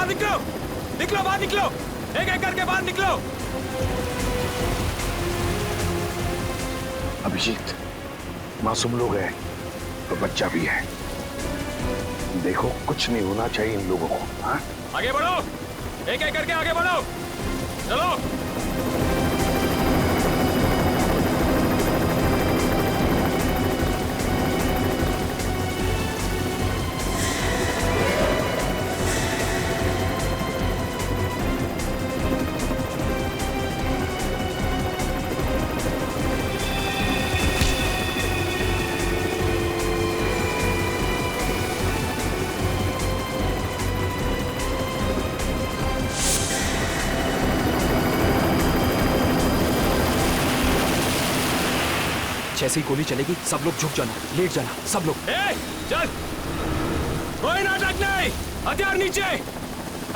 बाहर निकलो, निकलो बाहर निकलो, एक एक करके बाहर निकलो। अभिजीत, मासूम लोग हैं तो बच्चा भी है। देखो कुछ नहीं होना चाहिए इन लोगों को। हाँ? आगे बढ़ो, एक एक करके आगे बढ़ो, चलो। जैसे ही गोली चलेगी सब लोग झुक जाना, लेट जाना सब लोग। चल, कोई नाटक नहीं, हथियार नीचे,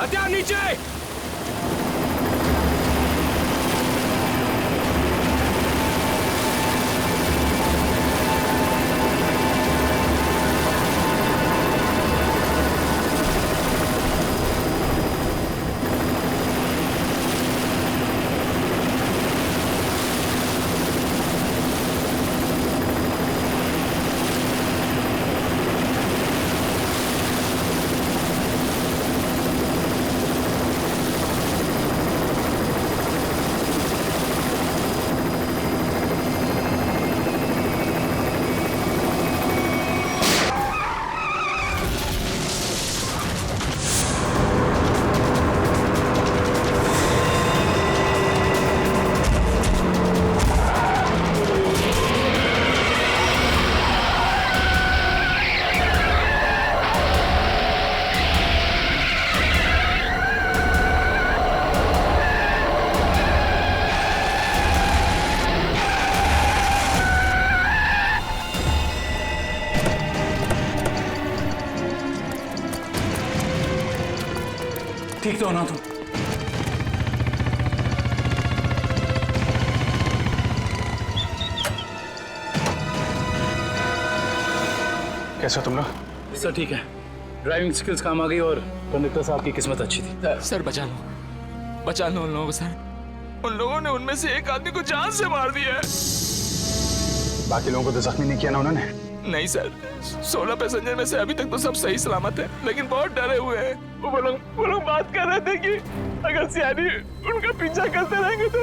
हथियार नीचे। ठीक तो हो ना तुम? कैसे हो तुम लोग? सर ठीक है, ड्राइविंग स्किल्स काम आ गई और कंडक्टर साहब की किस्मत अच्छी थी। सर बचा लो, बचा लो उन लोगों को सर। उन लोगों ने उनमें से एक आदमी को जान से मार दिया है। बाकी लोगों को तो जख्मी नहीं किया ना उन्होंने? नहीं सर, 16 पैसेंजर में से अभी तक तो सब सही सलामत है, लेकिन बहुत डरे हुए हैं। वो लोग बात कर रहे थे कि अगर सियारी उनका पीछा करते रहेंगे तो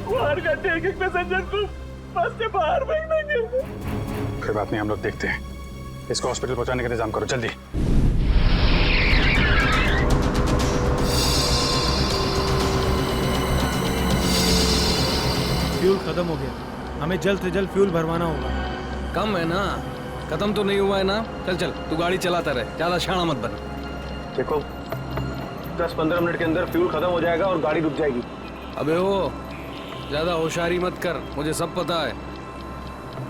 वो हर घंटे एक एक पैसेंजर को बस से बाहर फेंक देंगे। कोई बात नहीं, हम लोग देखते हैं। इसको हॉस्पिटल पहुंचाने का इंतजाम करो जल्दी। फ्यूल खत्म हो गया, हमें जल्द से जल्द फ्यूल भरवाना होगा। कम है ना, खत्म तो नहीं हुआ है ना। चल चल तू गाड़ी चलाता रहे, ज्यादा शाना मत बन। देखो 10-15 मिनट के अंदर फ्यूल खत्म हो जाएगा और गाड़ी रुक जाएगी। अबे वो ज्यादा होशियारी मत कर, मुझे सब पता है।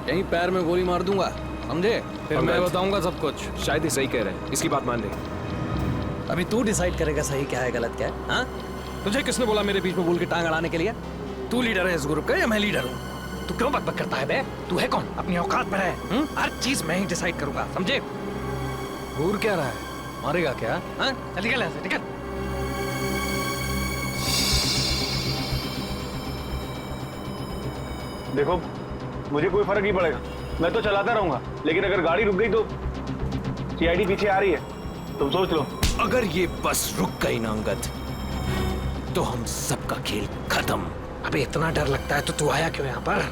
यहीं पैर में गोली मार दूंगा, समझे? फिर मैं बताऊंगा सब कुछ। शायद ही सही कह रहे हैं, इसकी बात मान ले। अभी तू डिसाइड करेगा सही क्या है गलत क्या है। हाँ, तुझे किसने बोला मेरे बीच में बोल के टांग अड़ाने के लिए? तू लीडर है इस ग्रुप का या मैं लीडर हूँ? तू क्यों बकबक करता है बे? तू है कौन? अपनी औकात पर है। हर चीज मैं ही डिसाइड करूंगा, समझे? घूर क्या रहा है? मारेगा क्या? हाँ? चल निकल यहाँ से, निकल। देखो मुझे कोई फर्क नहीं पड़ेगा, मैं तो चलाता रहूंगा, लेकिन अगर गाड़ी रुक गई तो सीआईडी पीछे आ रही है, तुम सोच लो। अगर ये बस रुक गई ना अंगद, तो हम सबका खेल खत्म। अबे इतना डर लगता है तो तू आया क्यों यहाँ पर?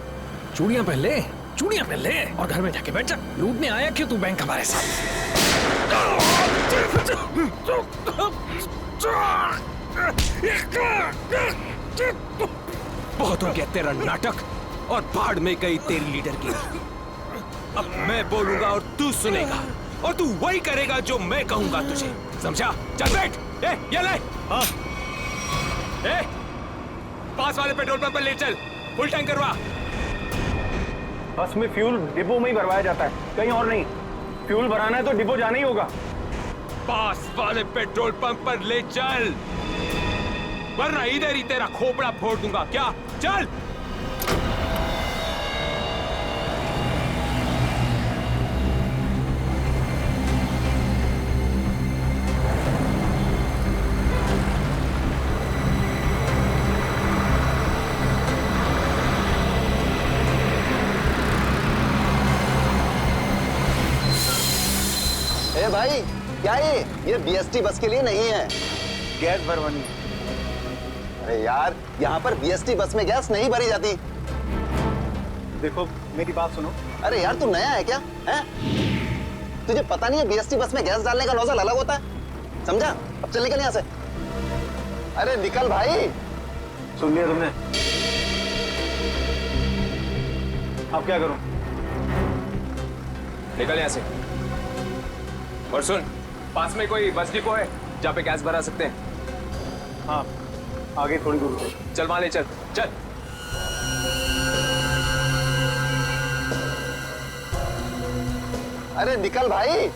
चूड़ियां पहन ले, चूड़ियां पहन ले और घर में जाके बैठ जा। लूटने आया क्यों तू बैंक हमारे साथ? बहुत हो गया तेरा नाटक और भाड़ में गई तेरी लीडर की। अब मैं बोलूंगा और तू सुनेगा और तू वही करेगा जो मैं कहूंगा तुझे, समझा? चल बैठ। ये ले। हाँ। पास वाले पेट्रोल पंप पर ले चल, फुल टैंक करवा। बस में फ्यूल डिपो में ही भरवाया जाता है, कहीं और नहीं। फ्यूल भराना है तो डिपो जाना ही होगा। पास वाले पेट्रोल पंप पर ले चल, वरना इधर ही तेरा खोपड़ा फोड़ दूंगा। क्या? चल। अरे भाई क्या ये बीएसटी बस के लिए नहीं है। गैस भरवानी है। अरे यार यहाँ पर बीएसटी बस में गैस नहीं भरी जाती। देखो मेरी बात सुनो। अरे यार तू नया है क्या है? तुझे पता नहीं है बीएसटी बस में गैस डालने का नोजल अलग होता है, समझा? अब चल निकल यहाँ से। अरे निकल भाई। सुन लिया तुमने? अब क्या करूं? निकल यहाँ से। और सुन, पास में कोई बस डिपो है जहाँ पे गैस भरा सकते हैं? हाँ आगे थोड़ी दूर पे। चल वहां ले चल, चल। अरे निकल भाई।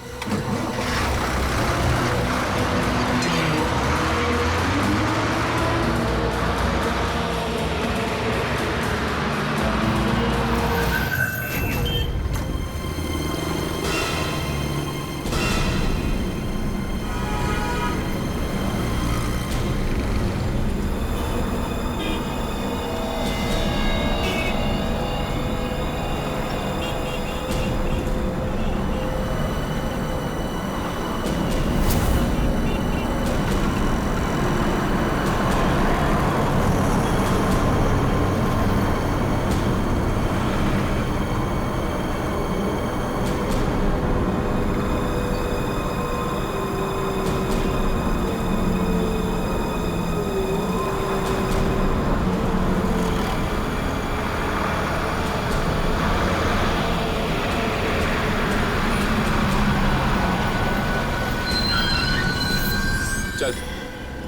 चल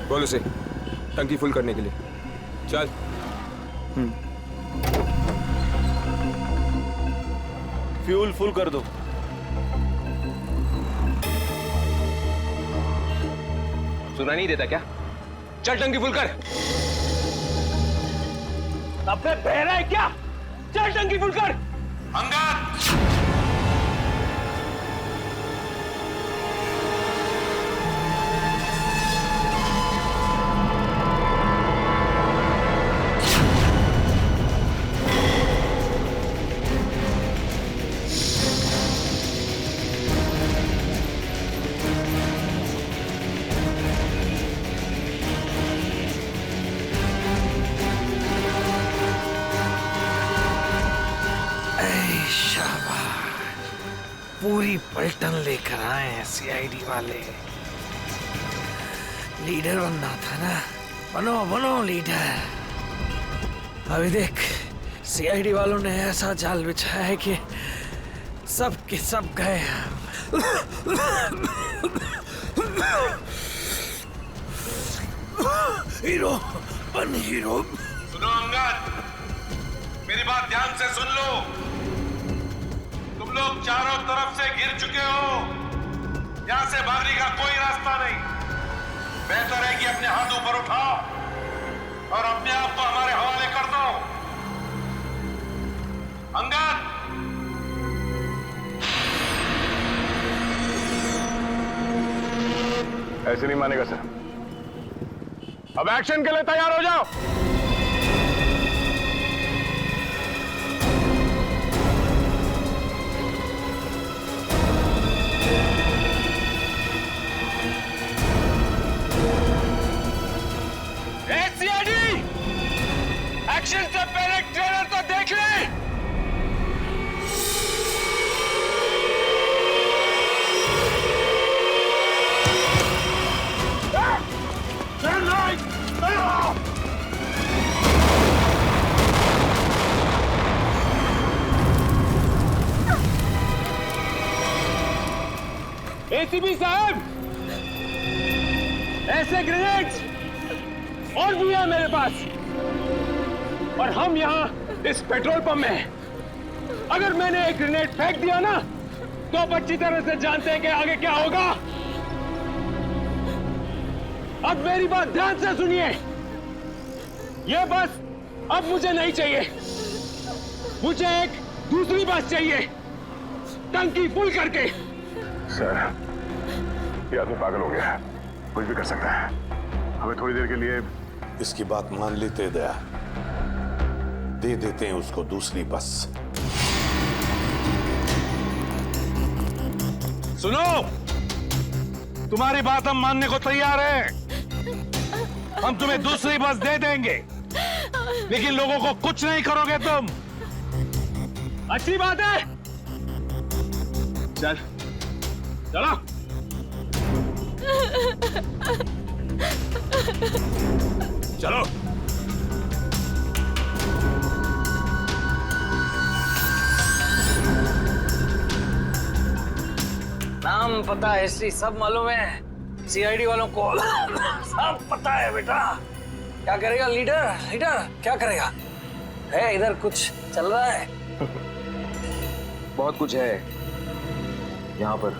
बोल उसे टंकी फुल करने के लिए। चल। फ्यूल फुल कर दो। सुना नहीं देता क्या? चल टंकी फुल कर। अबे बहरा है क्या? चल टंकी फुल कर। पूरी पलटन लेकर आए हैं सीआईडी वाले। लीडर बनना था ना, बनो बनो लीडर। अभी देख सीआईडी वालों ने ऐसा जाल बिछाया है कि सब के सब गए। हीरो बन हीरो। सुनो अंगद, मेरी बात ध्यान से सुन लो। तुम लोग चारों तरफ से घिर चुके हो। यहां से भागने का कोई रास्ता नहीं। बेहतर है कि अपने हाथ ऊपर उठाओ और अपने आप को हमारे हवाले कर दो। अंगद, ऐसे नहीं मानेगा सर। अब एक्शन के लिए तैयार हो जाओ। एक्शन से पहले ट्रेलर तो देख ले। एसीपी साहब, ऐसे ग्रेनेड्स और भी है मेरे पास, और हम यहाँ इस पेट्रोल पंप में हैं। अगर मैंने एक ग्रेनेड फेंक दिया ना, तो आप अच्छी तरह से जानते हैं कि आगे क्या होगा। अब मेरी बात ध्यान से सुनिए। ये बस अब मुझे नहीं चाहिए, मुझे एक दूसरी बस चाहिए, टंकी फुल करके। सर, ये आदमी पागल हो गया है, कुछ भी कर सकता है। हमें थोड़ी देर के लिए इसकी बात मान लेते दया, दे देते हैं उसको दूसरी बस। सुनो, तुम्हारी बात हम मानने को तैयार हैं। हम तुम्हें दूसरी बस दे देंगे, लेकिन लोगों को कुछ नहीं करोगे तुम। अच्छी बात है। चल चलो। चलो। नाम पता हिस्ट्री सब मालूम है सीआईडी वालों को। सब पता है बेटा। क्या करेगा लीडर? लीडर क्या करेगा? है इधर कुछ चल रहा है? बहुत कुछ है यहाँ पर।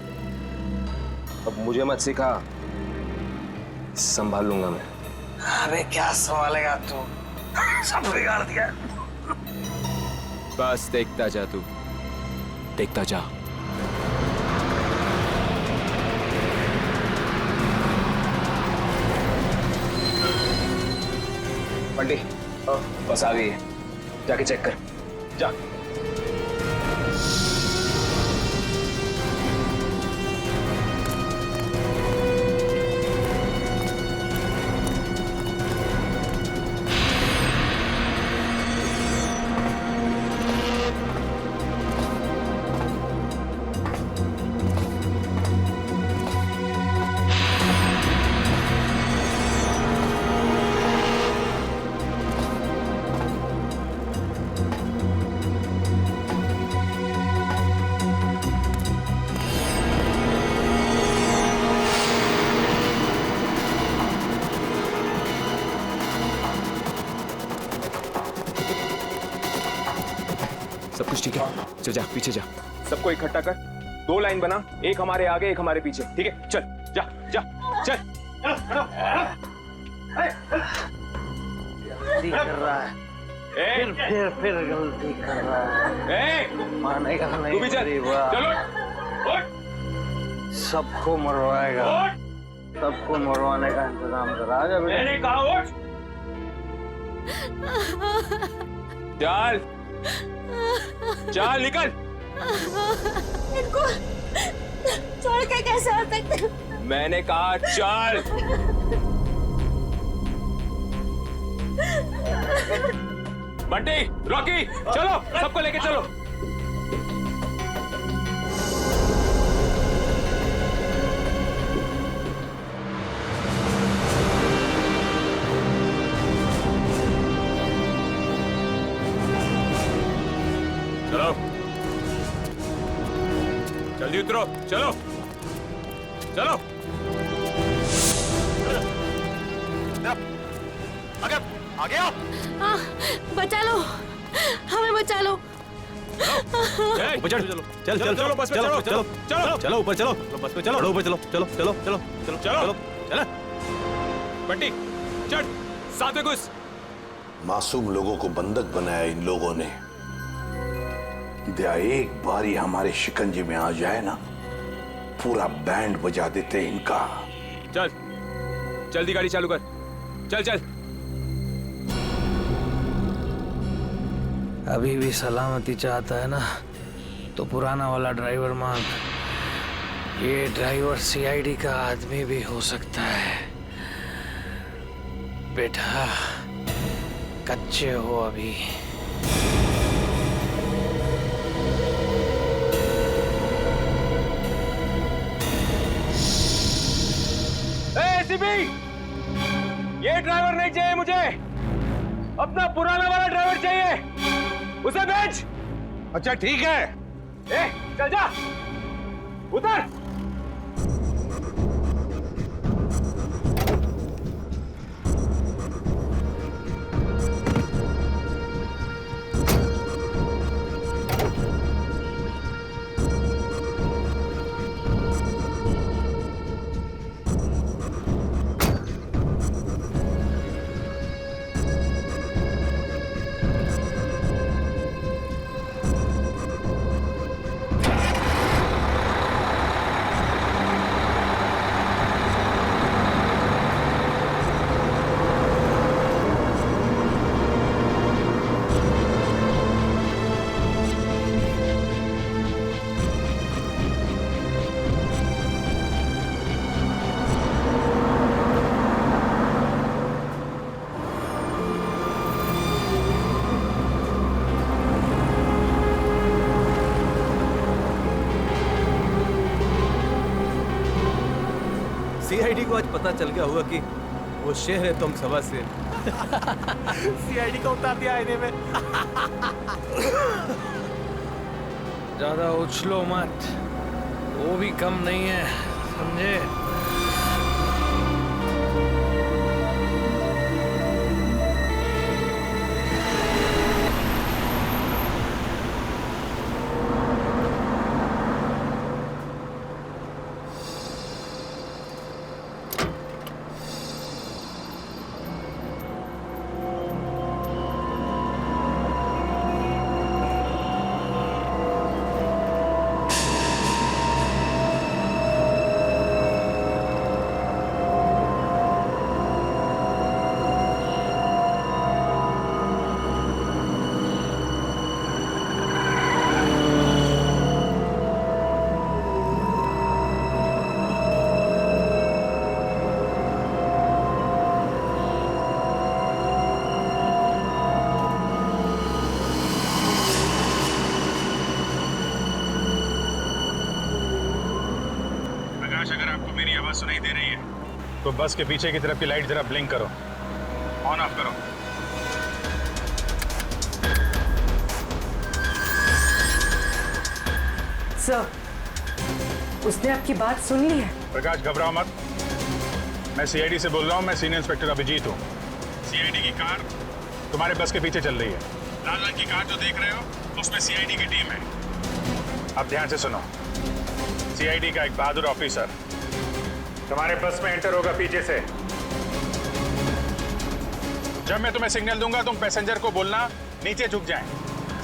अब मुझे मत सिखा, संभाल लूंगा मैं। अरे क्या संभालेगा तू? सब बिगाड़ दिया। बस देखता जा तू, देखता जा। बंटी, बस आ गई है, जाके चेक कर जा। सब कुछ ठीक है? चल जा, पीछे जा। सबको इकट्ठा कर, 2 लाइन बना, एक हमारे आगे एक हमारे पीछे, ठीक है? चल जा जा चल। गलती कर रहा है, फिर गलती कर रहा है। मानेगा नहीं। तू भी चल। चलो सबको मरवाएगा, सबको मरवाने का इंतजाम करा। आजा बेटा। मैंने कहा उठ। चल चल निकल। इनको छोड़ के कैसे आ सकते? मैंने कहा चल। बंटी, रॉकी, चलो सबको लेके चलो। चलो जल्दी उतरो, चलो चलो। आगे आओ। बचा लो, हमें बचा लो। ऊपर चढ़। चल चल चलो, बस में चलो चलो चलो चलो ऊपर चलो, बस में चलो ऊपर चलो चलो चलो चलो चलो चलो चलो। बंटी चढ़, साथ में घुस। मासूम लोगों को बंधक बनाया इन लोगों ने। दया एक बार ही हमारे शिकंजे में आ जाए ना, पूरा बैंड बजा देते इनका। चल जल्दी गाड़ी चालू कर, चल चल। अभी भी सलामती चाहता है ना, तो पुराना वाला ड्राइवर मांग। ये ड्राइवर सीआईडी का आदमी भी हो सकता है। बेटा कच्चे हो अभी। एसीपी, ये ड्राइवर नहीं चाहिए मुझे, अपना पुराना वाला ड्राइवर चाहिए, उसे भेज। अच्छा ठीक है। ए, चल जा, उतर। सीआईडी को आज पता चल गया होगा कि वो शेर है तुम सवा शेर। सीआईडी को उतार दिया आईने में। ज्यादा उछलो मत, वो भी कम नहीं है, समझे? अगर आपको मेरी आवाज सुनाई दे रही है तो बस के पीछे की तरफ की लाइट जरा ब्लिंक करो, ऑन ऑफ करो। सर, उसने आपकी बात सुन ली है। प्रकाश घबराओ मत, मैं सीआईडी से बोल रहा हूँ। मैं सीनियर इंस्पेक्टर अभिजीत हूँ। सीआईडी की कार तुम्हारे बस के पीछे चल रही है। लाल रंग की कार जो देख रहे हो उसमें सीआईडी की टीम है। अब ध्यान से सुनो, सीआईडी का एक बहादुर ऑफिसर तुम्हारे बस में एंटर होगा पीछे से। जब मैं तुम्हें सिग्नल दूंगा तुम पैसेंजर को बोलना नीचे झुक जाएं।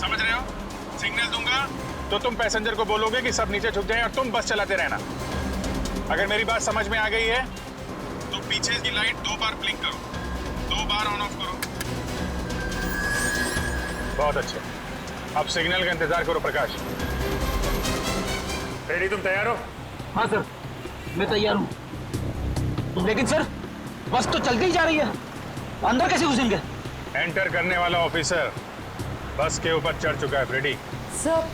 समझ रहे हो? सिग्नल दूंगा तो तुम पैसेंजर को बोलोगे कि सब नीचे झुक जाएं और तुम बस चलाते रहना। अगर मेरी बात समझ में आ गई है तो पीछे की लाइट 2 बार ब्लिंक करो, 2 बार ऑन ऑफ करो। बहुत अच्छे, अब सिग्नल का इंतजार करो। प्रकाश रेडी? तुम तैयार हो? हाँ सर, मैं तैयार हूँ। लेकिन सर, बस तो चलती ही जा रही है, अंदर कैसे घुसेंगे? एंटर करने वाला ऑफिसर बस के ऊपर चढ़ चुका है। फ्रेडी सर,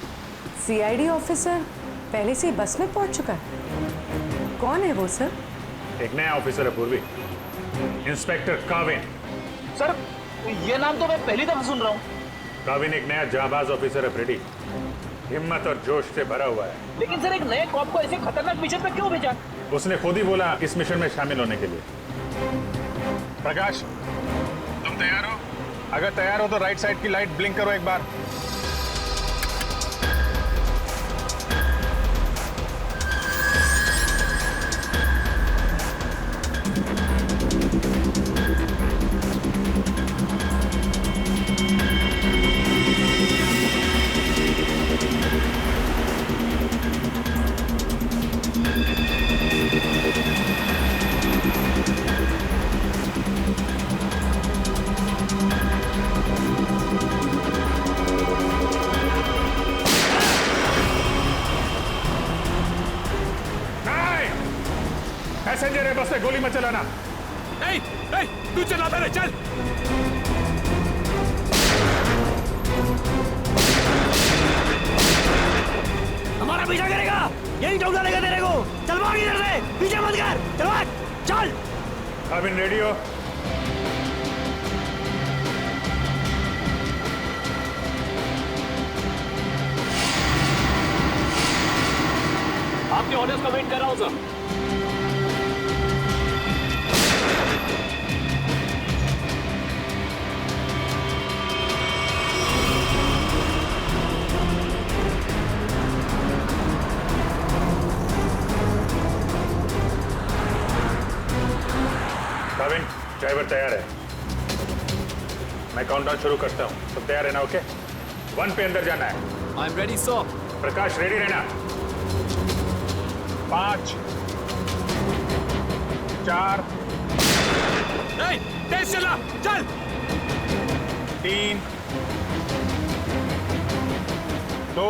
सीआईडी ऑफिसर पहले से ही बस में पहुंच चुका है। कौन है वो सर? एक नया ऑफिसर है पूर्वी, इंस्पेक्टर काविन। सर, ये नाम तो मैं पहली दफा सुन रहा हूँ। काविन एक नया जाबाज ऑफिसर है फ्रेडी, हिम्मत और जोश से भरा हुआ है। लेकिन सर, एक नए कॉप को ऐसे खतरनाक मिशन पे क्यों भेजा? उसने खुद ही बोला इस मिशन में शामिल होने के लिए। प्रकाश तुम तैयार हो? अगर तैयार हो तो राइट साइड की लाइट ब्लिंक करो एक बार। पैसेंजर है, बस से गोली मत चलाना। नहीं, नहीं, तू चला पहले, चल। हमारा पीछा करेगा, यही ठोक डालेगा तेरे को। चल भाग इधर से, पीछे मत कर, चल भाग, चल। काविन रेडी हो? आपके ऑर्डर्स का वेट कर रहा हूँ सर। काविन, ड्राइवर तैयार है। मैं काउंटडाउन शुरू करता हूँ, तुम तैयार है ना? ओके, 1 पे अंदर जाना है। I am ready sir. Prakash ready रहना। 5 4 नहीं, तेज चला, चल। 3 2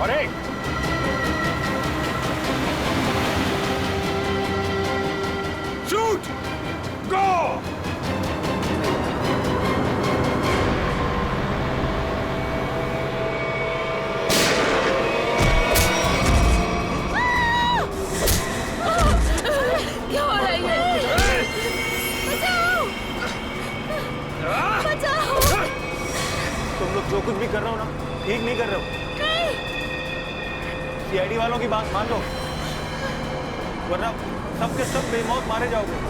और 1। शूट, गो। ठीक नहीं कर रहे हो। सीआईडी वालों की बात मान लो, वरना सब के सब बेमौत मारे जाओगे।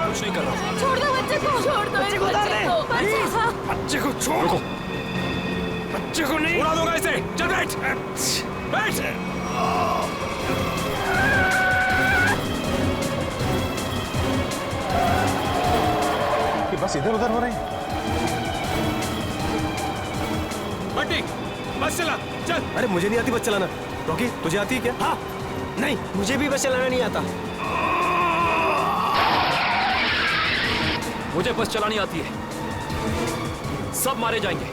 कुछ नहीं कर रहा। छोड़ दो बच्चे को, छोड़ दो मेरे बच्चे को, बच्चे को छोड़ो, बच्चे को नहीं। उड़ा दूंगा इसे। चल बैठ बैठ। कि बस इधर उधर हो रहे हैं। बंटी बस चला चल। अरे मुझे नहीं आती बस चलाना। रॉकी तुझे आती है क्या? हाँ। नहीं मुझे भी बस चलाना नहीं आता। मुझे बस चलानी आती है। सब मारे जाएंगे,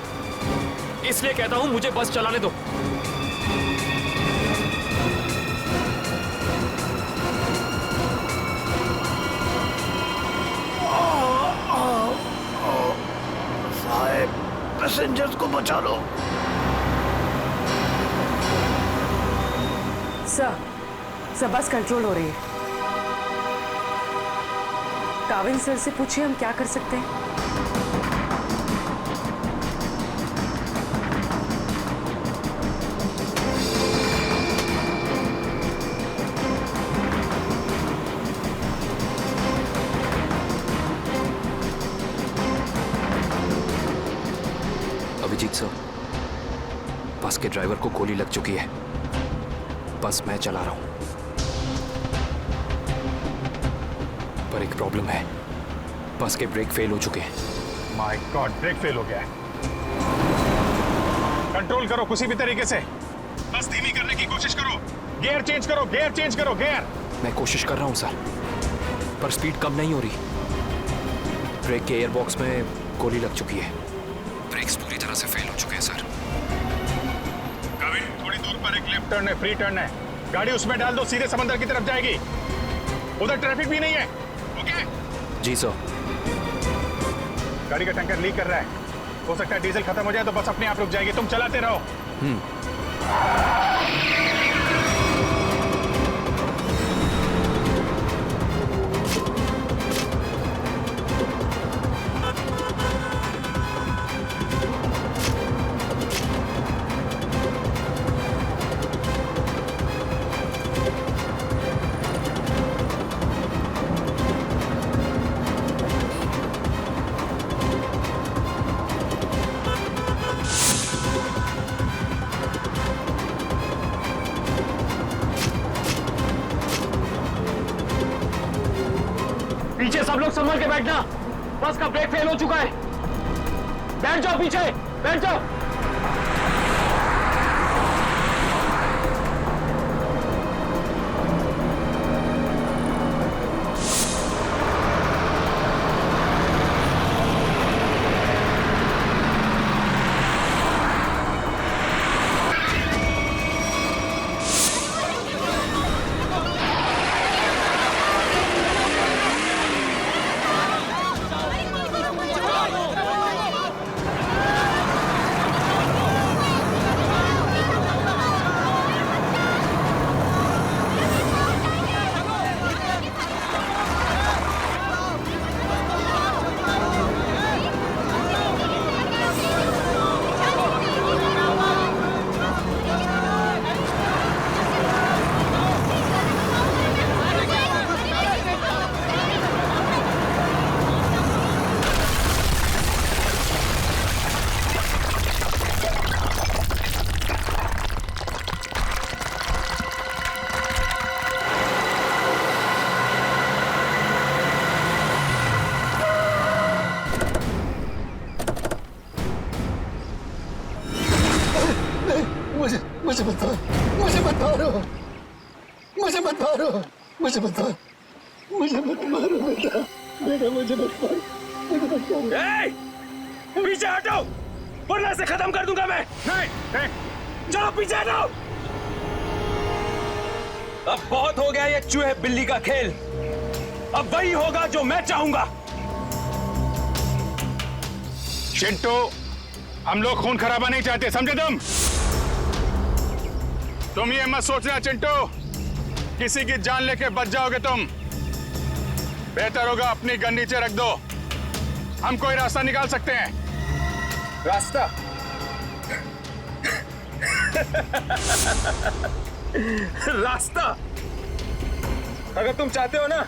इसलिए कहता हूं मुझे बस चलाने दो। साहब पैसेंजर्स को बचा लो। सर बस कंट्रोल हो रही है। काविल सर से पूछिए हम क्या कर सकते हैं। अभिजीत सर, बस के ड्राइवर को गोली लग चुकी है। बस मैं चला रहा हूं, पर एक प्रॉब्लम है। बस के ब्रेक फेल हो चुके हैं। माय गॉड, ब्रेक फेल हो गया है। कंट्रोल करो किसी भी तरीके से। बस धीमी करने की कोशिश करो। गियर चेंज करो, गियर चेंज करो, गियर। मैं कोशिश कर रहा हूं सर, पर स्पीड कम नहीं हो रही। ब्रेक के एयरबॉक्स में गोली लग चुकी है। ब्रेक्स पूरी तरह से फेल हो चुके हैं सर। काविल, थोड़ी दूर पर एक लेफ्ट टर्न है, फ्री टर्न है। गाड़ी उसमें डाल दो, सीधे समंदर की तरफ जाएगी। उधर ट्रैफिक भी नहीं है। ओके? जी सर। गाड़ी का टैंकर लीक कर रहा है। हो सकता है डीजल खत्म हो जाए तो बस अपने आप रुक जाएगी। तुम चलाते रहो। पीछे सब लोग संभल के बैठना। बस का ब्रेक फेल हो चुका है। बैठ जाओ पीछे, बैठ जाओ। मुझे बता, मुझे मत मारो, मुझे मत मारो, मुझे मत मारो, मुझे मत मारो बेटा, बेटा मुझे मत मारो, मुझे मत मारो। पीछे हटो, वरना से खत्म कर दूंगा मैं। नहीं, चलो पीछे हटो। अब बहुत हो गया ये चूहे बिल्ली का खेल। अब वही होगा जो मैं चाहूंगा। चिंटू, हम लोग खून खराबा नहीं चाहते, समझे तुम ये मत सोचना चिंटू, किसी की जान लेके बच जाओगे तुम। बेहतर होगा अपनी गन नीचे रख दो, हम कोई रास्ता निकाल सकते हैं। रास्ता? रास्ता? अगर तुम चाहते हो ना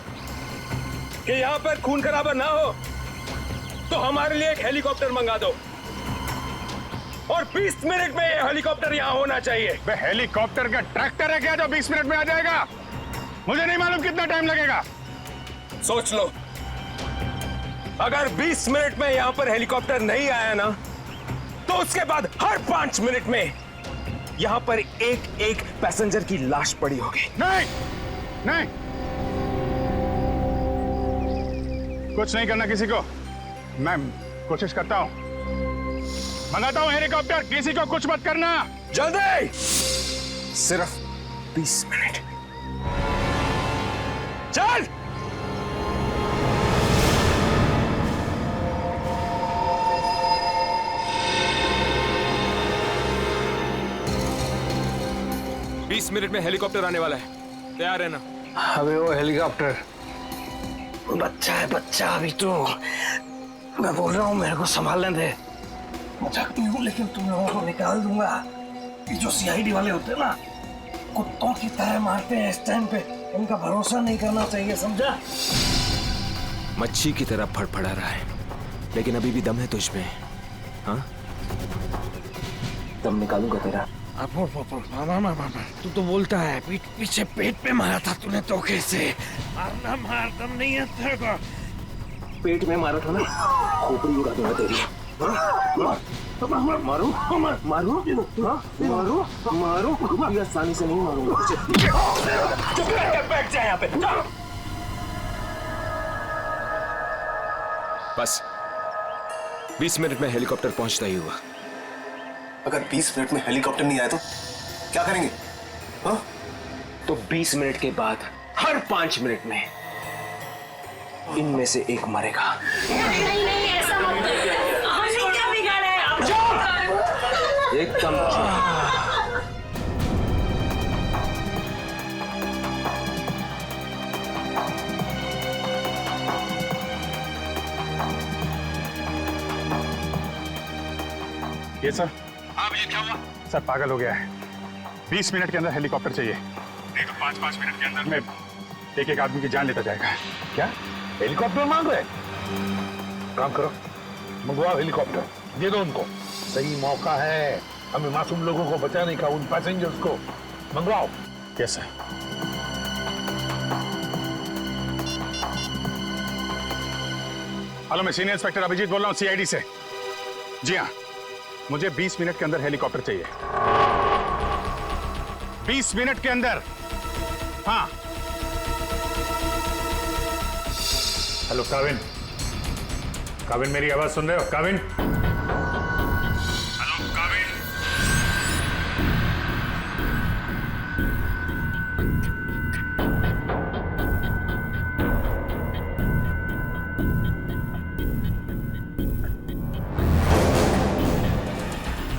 कि यहां पर खून खराबा ना हो तो हमारे लिए एक हेलीकॉप्टर मंगा दो, और 20 मिनट में ये हेलीकॉप्टर यहां होना चाहिए। हेलीकॉप्टर का ट्रैक्टर है क्या जो 20 मिनट में आ जाएगा? मुझे नहीं मालूम कितना टाइम लगेगा। सोच लो, अगर 20 मिनट में यहां पर हेलीकॉप्टर नहीं आया ना तो उसके बाद हर 5 मिनट में यहां पर एक एक पैसेंजर की लाश पड़ी होगी। नहीं नहीं, कुछ नहीं करना किसी को। मैं कोशिश करता हूं, मंगाता हूं हेलीकॉप्टर, किसी को कुछ मत करना। जल्दी, सिर्फ 20 मिनट। चल। बीस मिनट में हेलीकॉप्टर आने वाला है, तैयार है ना? अबे वो हेलीकॉप्टर बच्चा है, बच्चा अभी तो। मैं बोल रहा हूँ मेरे को संभालने दे। मजाक नहीं हूँ, लेकिन तुम लोगों को निकाल दूंगा। ये जो सीआईडी वाले होते हैं ना, कुत्तों की तरह मारते हैं इस टाइम पे, उनका भरोसा नहीं करना चाहिए, समझा? मच्छी की तरह फड़फड़ा रहा है, लेकिन अभी भी दम है तुझमें। हाँ, दम निकालूंगा तेरा। तू तो बोलता है, पीछे पेट पे मारा था तूने धोखे से। मारना मार, दम नहीं है तेरे को। पेट में मारा था ना, खोपड़ी उड़ा दूंगा तेरी। मारू मारू मारू मारू, ये आसानी से नहीं मारूंगा। चुप करके बैठ जा यहाँ पे। बस 20 मिनट में हेलीकॉप्टर पहुंचता ही हुआ। अगर 20 मिनट में हेलीकॉप्टर नहीं आया तो क्या करेंगे? हाँ? तो 20 मिनट के बाद हर 5 मिनट में इनमें से एक मरेगा। नहीं नहीं, ऐसा मत करो। हमने क्या बिगाड़ा है? आप एकदम ये सर। हाँ भैया, क्या हुआ? सर पागल हो गया है, 20 मिनट के अंदर हेलीकॉप्टर चाहिए, नहीं तो 5-5 मिनट के अंदर में एक एक आदमी की जान लेता जाएगा। क्या हेलीकॉप्टर मांग रहे? काम करो, मंगवाओ हेलीकॉप्टर, दे दो उनको। सही मौका है हमें मासूम लोगों को बचाने का, उन पैसेंजर्स को। मंगवाओ। Yes sir. हेलो, मैं सीनियर इंस्पेक्टर अभिजीत बोल रहा हूँ सीआईडी से। जी हाँ, मुझे 20 मिनट के अंदर हेलीकॉप्टर चाहिए, 20 मिनट के अंदर। हाँ। हेलो काविन, काविन मेरी आवाज सुन रहे हो? काविन, हेलो काविन।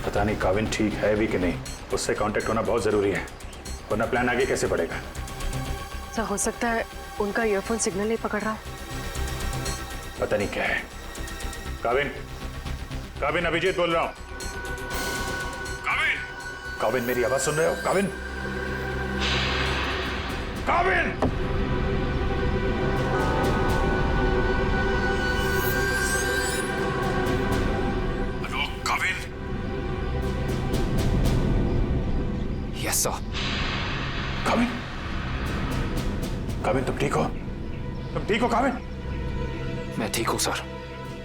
पता नहीं काविन ठीक है भी कि नहीं, उससे कांटेक्ट होना बहुत जरूरी है, वरना प्लान आगे कैसे बढ़ेगा। सर, हो सकता है उनका ईयरफोन सिग्नल नहीं पकड़ रहा। पता नहीं क्या है। काविन, काविन अभिजीत बोल रहा हूं। काविन, काविन मेरी आवाज सुन रहे हो? Kavin, Kavin. Hello Kavin. Yes sir. Kavin, Kavin तुम ठीक हो? तुम ठीक हो काविन? मैं ठीक हूं सर।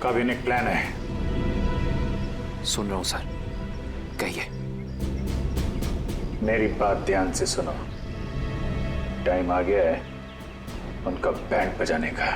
काविन, एक प्लान है। सुन रहा हूं सर, कहिए। मेरी बात ध्यान से सुनो, टाइम आ गया है उनका बैंड बजाने का।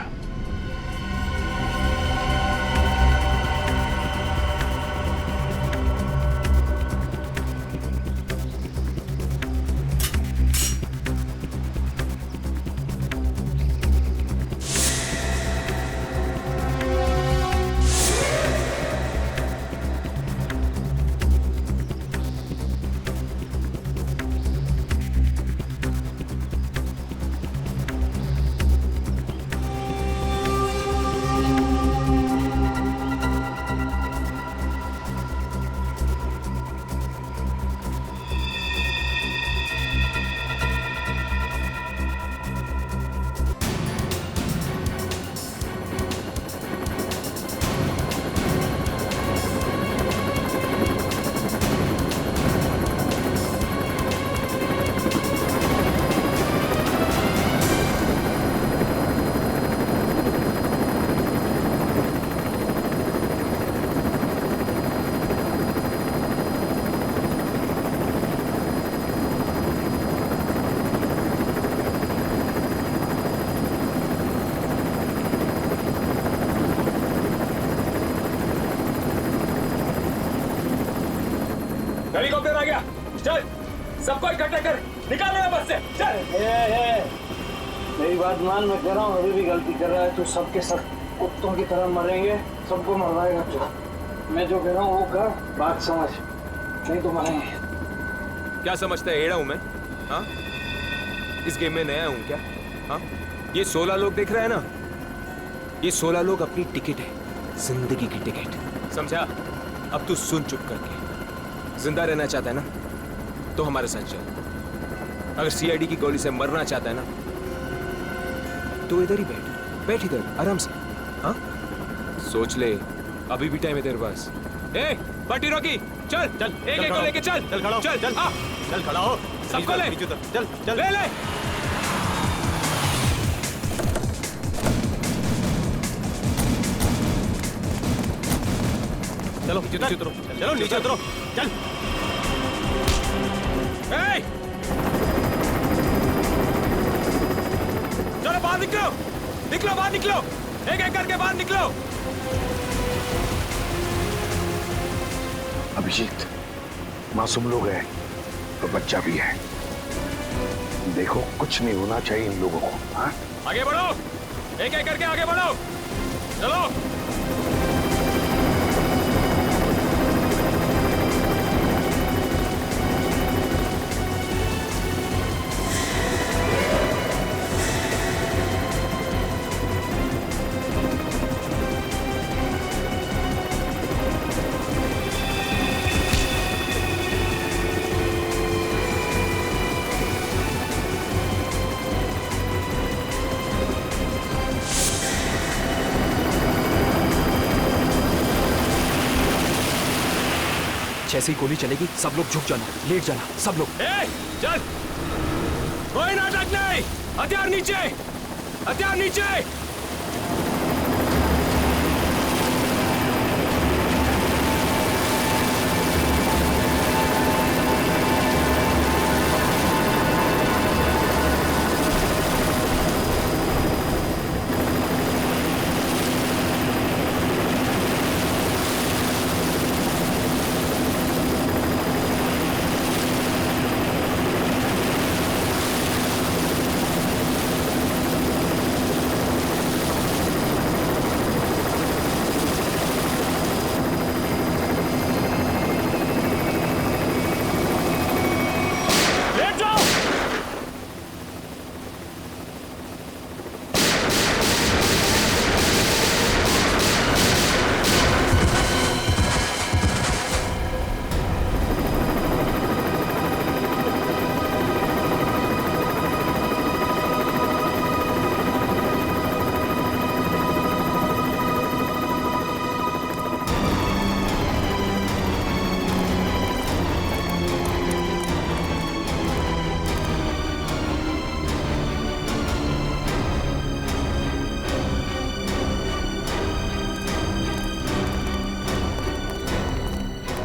चल सबको इकट्ठा कर, निकालो यहाँ बस से, चल। मेरी बात मान, मैं कह रहा हूँ अभी भी गलती कर रहा है तो सबके सब कुत्तों की तरह मरेंगे, सबको मरवाएगा तू। मैं जो कह रहा हूँ वो कर, बात समझ, नहीं तो मरेंगे। क्या समझता है, एड़ा हूं मैं? हाँ, इस गेम में नया हूं क्या? हाँ, ये 16 लोग देख रहे हैं ना, ये 16 लोग अपनी टिकट है, जिंदगी की टिकट, समझा? अब तू सुन चुप करके, जिंदा रहना चाहता है ना तो हमारे साथ चल। अगर सीआईडी की गोली से मरना चाहता है ना तो इधर ही बैठ इधर आराम से। हाँ, सोच ले, अभी भी टाइम है तेरे पास। ए, पार्टी रॉकी, चल चल, एक को लेके चल, चल खड़ा हो, चल चल, हाँ, चल खड़ा हो, सबको ले, चल चल ले। चलो नीचे उतरो, चलो नीचे उतरो, चल। चलो बाहर निकलो, निकलो बाहर निकलो, एक करके बाहर निकलो। अभिजीत, मासूम लोग हैं तो बच्चा भी है, देखो कुछ नहीं होना चाहिए इन लोगों को। हाँ, आगे बढ़ो, एक करके आगे बढ़ो, चलो। जैसे ही गोली चलेगी सब लोग झुक जाना, लेट जाना, सब लोग। चल, कोई नाटक नहीं, हथियार नीचे, हथियार नीचे।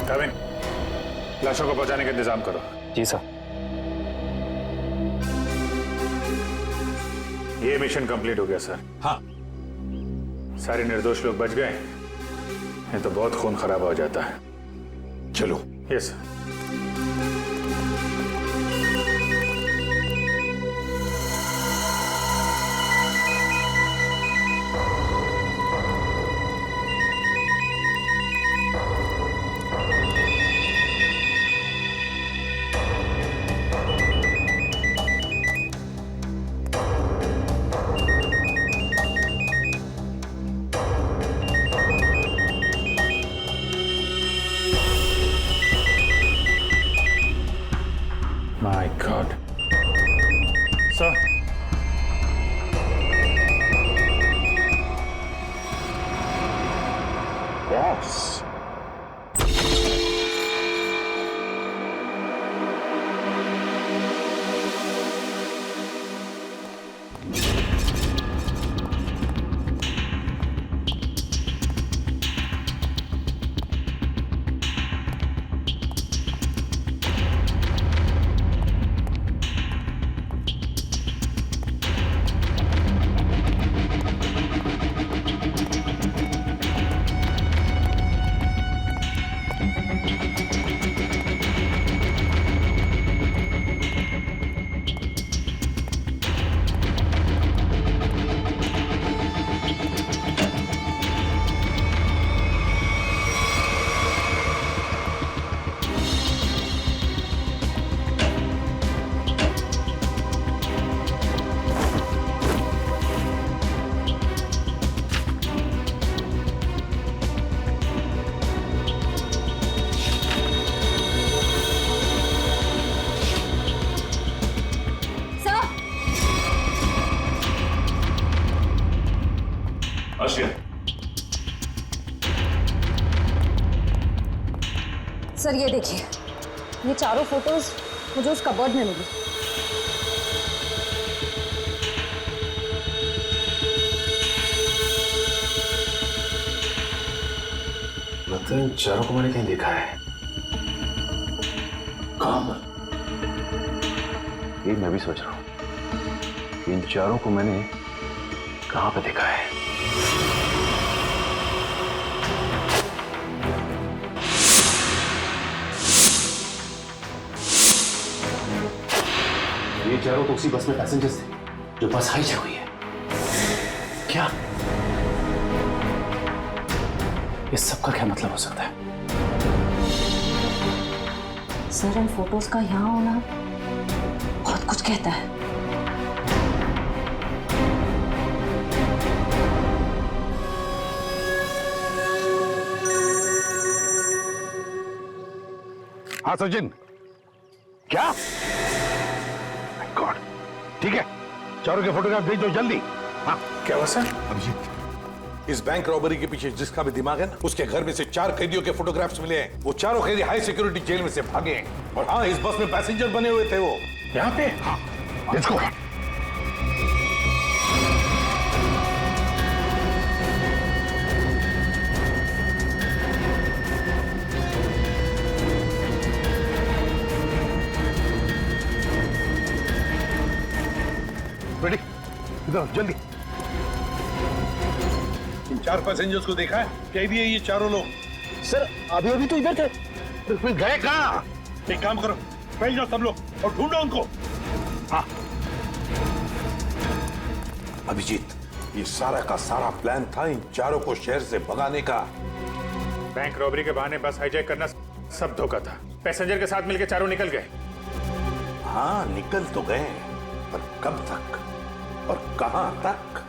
कविन, लाशों को पहुंचाने का इंतजाम करो। जी सर। ये मिशन कंप्लीट हो गया सर। हाँ, सारे निर्दोष लोग बच गए, नहीं तो बहुत खून खराब हो जाता है। चलो। Yes sir. My God. Sir. Boss. Sir ये देखिए, ये चारों फोटोज मुझे उस कबर्ड में मिली। लगता है इन चारों को मैंने कहीं देखा है। कहाँ? ये मैं भी सोच रहा हूं, इन चारों को मैंने कहां पे देखा है। ये चारों तो उसी बस में पैसेंजर्स थे जो बस हाईजैक हुई है। क्या इस सब का क्या मतलब हो सकता है? सर इन फोटोज का यहाँ होना बहुत कुछ कहता है। हाँ सचिन, क्या? गॉड, ठीक है, चारों के फोटोग्राफ भेज दो जल्दी। हाँ क्या हुआ सर? अभिजीत, इस बैंक रॉबरी के पीछे जिसका भी दिमाग है ना, उसके घर में से 4 कैदियों के फोटोग्राफ्स मिले हैं। वो चारों कैदी हाई सिक्योरिटी जेल में से भागे हैं। और हाँ, इस बस में पैसेंजर बने हुए थे वो। यहाँ पे? हाँ, लेट्स गो। रेडी, इधर जल्दी। इन 4 पैसेंजर्स को देखा है? कैदी है ये चारों लोग। सर अभी अभी तो इधर थे। फिर गए कहाँ? एक काम करो, फैल जाओ सब लोग और ढूंढो उनको। हाँ अभिजीत, ये सारा का सारा प्लान था इन चारों को शहर से भगाने का। बैंक रॉबरी के बहाने बस हाईजैक करना सब धोखा था। पैसेंजर के साथ मिलकर चारों निकल गए। हाँ निकल तो गए, पर कब तक और कहां तक?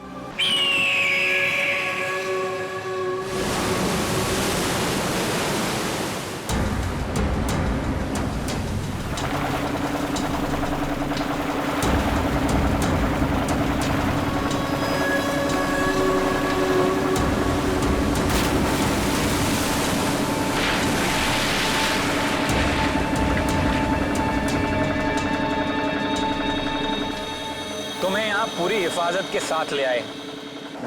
तुम्हें यहाँ पूरी हिफाजत के साथ ले आए।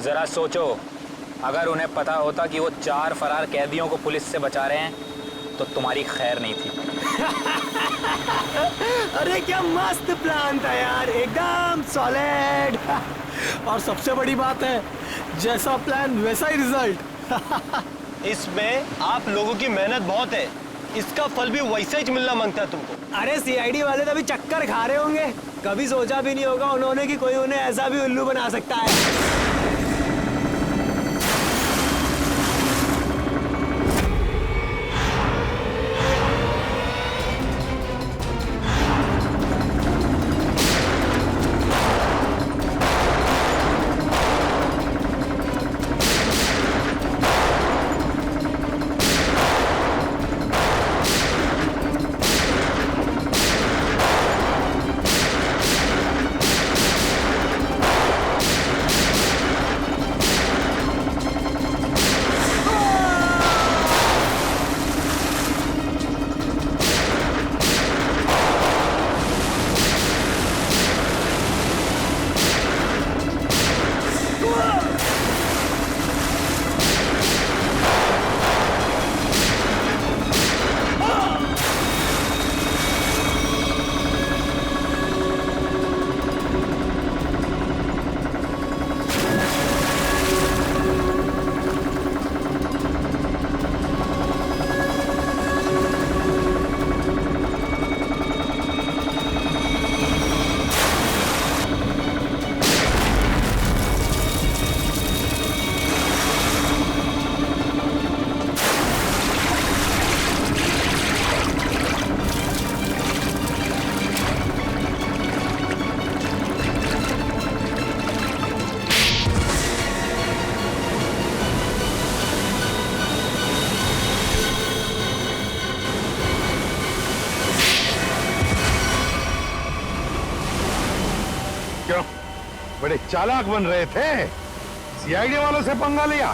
जरा सोचो, अगर उन्हें पता होता कि वो 4 फरार कैदियों को पुलिस से बचा रहे हैं तो तुम्हारी खैर नहीं थी। अरे क्या मस्त प्लान था यार, एकदम सॉलिड। और सबसे बड़ी बात है, जैसा प्लान वैसा ही रिजल्ट। इसमें आप लोगों की मेहनत बहुत है, इसका फल भी वैसा ही मिलना मांगता है तुमको। अरे सीआईडी वाले तो अभी चक्कर खा रहे होंगे। कभी सोचा भी नहीं होगा उन्होंने कि कोई उन्हें ऐसा भी उल्लू बना सकता है। बड़े चालाक बन रहे थे, सीआईडी वालों से पंगा लिया।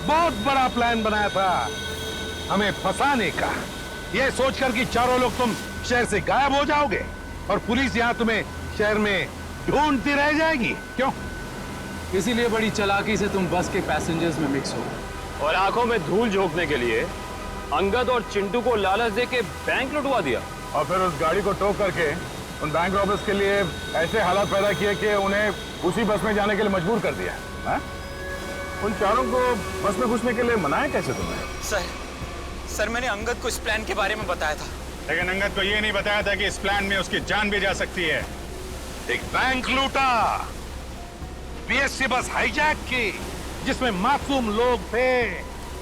बहुत बड़ा प्लान बनाया था हमें फंसाने का। ये सोचकर कि चारों लोग तुम शहर से गायब हो जाओगे और पुलिस यहाँ तुम्हें शहर में ढूंढती रह जाएगी। क्यों? इसीलिए बड़ी चालाकी से तुम बस के पैसेंजर्स में मिक्स हो और आंखों में धूल झोंकने के लिए अंगद और चिंटू को लालच दे के बैंक लुटवा दिया और फिर उस गाड़ी को टो करके उन बैंक रॉबर्स के लिए ऐसे हालात पैदा किए कि उन्हें उसी बस में जाने के लिए मजबूर कर दिया। हा? उन चारों को बस में घुसने के लिए मनाया कैसे तुमने? सर मैंने अंगद को इस प्लान के बारे में बताया था। लेकिन अंगद को ये नहीं बताया था कि इस प्लान में उसकी जान भी जा सकती है। एक बैंक लूटा, पीएससी बस हाईजैक की जिसमें मासूम लोग थे,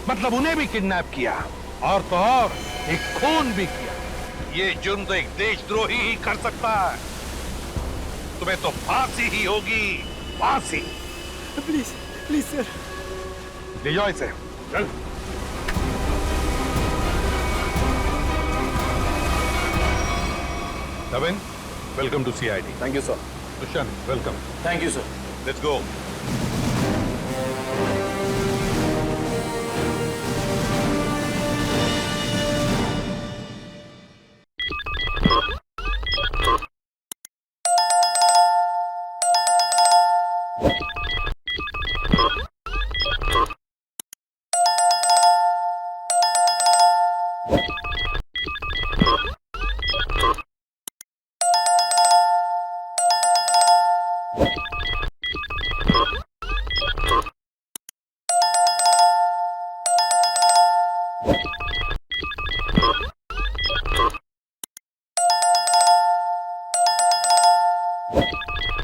मतलब उन्हें भी किडनैप किया और तो और एक खून भी किया। ये जुर्म तो एक देशद्रोही ही कर सकता है। तुम्हें तो फांसी ही होगी, फांसी। प्लीज प्लीज सर, ले जाओ इसे। चल। Navin, welcome to CID. Thank you sir. Dushyant, welcome. Thank you sir. Let's go.